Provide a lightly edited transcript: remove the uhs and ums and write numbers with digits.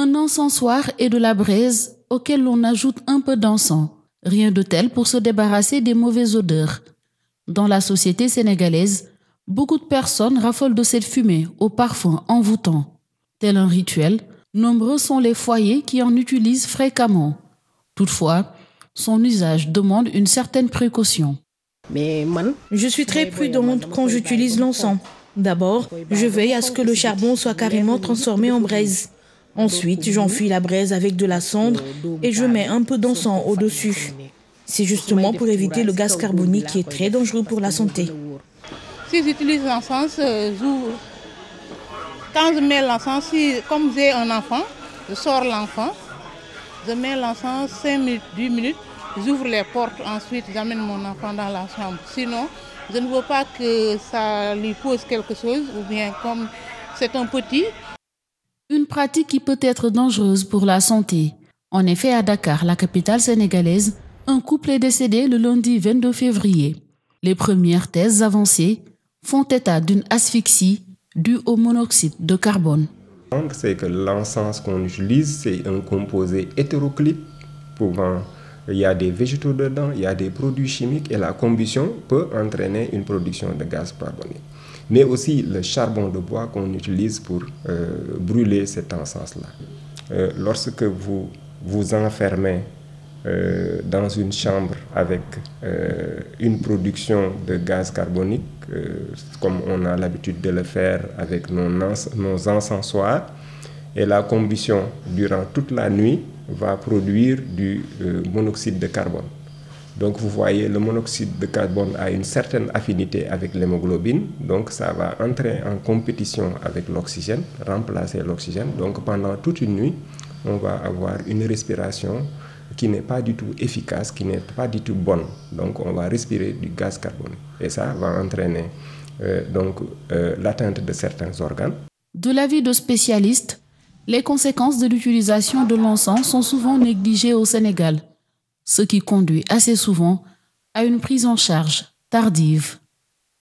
Un encensoir est de la braise auquel l'on ajoute un peu d'encens. Rien de tel pour se débarrasser des mauvaises odeurs. Dans la société sénégalaise, beaucoup de personnes raffolent de cette fumée au parfum envoûtant. Tel un rituel, nombreux sont les foyers qui en utilisent fréquemment. Toutefois, son usage demande une certaine précaution. Je suis très prudente quand j'utilise l'encens. D'abord, je veille à ce que le charbon soit carrément transformé en braise. Ensuite, j'enfuis la braise avec de la cendre et je mets un peu d'encens au-dessus. C'est justement pour éviter le gaz carbonique qui est très dangereux pour la santé. Si j'utilise l'encens, quand je mets l'encens, comme j'ai un enfant, je sors l'enfant, je mets l'encens 5 minutes, 10 minutes, j'ouvre les portes, ensuite j'amène mon enfant dans la chambre. Sinon, je ne veux pas que ça lui pose quelque chose, ou bien comme c'est un petit. Une pratique qui peut être dangereuse pour la santé. En effet, à Dakar, la capitale sénégalaise, un couple est décédé le lundi 22 février. Les premières thèses avancées font état d'une asphyxie due au monoxyde de carbone. C'est que l'encens qu'on utilise, c'est un composé hétéroclite. Il y a des végétaux dedans, il y a des produits chimiques et la combustion peut entraîner une production de gaz carbonique. Mais aussi le charbon de bois qu'on utilise pour brûler cet encens-là. Lorsque vous vous enfermez dans une chambre avec une production de gaz carbonique, comme on a l'habitude de le faire avec nos encensoirs, et la combustion durant toute la nuit va produire du monoxyde de carbone. Donc vous voyez, le monoxyde de carbone a une certaine affinité avec l'hémoglobine, donc ça va entrer en compétition avec l'oxygène, remplacer l'oxygène. Donc pendant toute une nuit, on va avoir une respiration qui n'est pas du tout efficace, qui n'est pas du tout bonne. Donc on va respirer du gaz carbonique et ça va entraîner l'atteinte de certains organes. De l'avis de spécialistes, les conséquences de l'utilisation de l'encens sont souvent négligées au Sénégal, ce qui conduit assez souvent à une prise en charge tardive.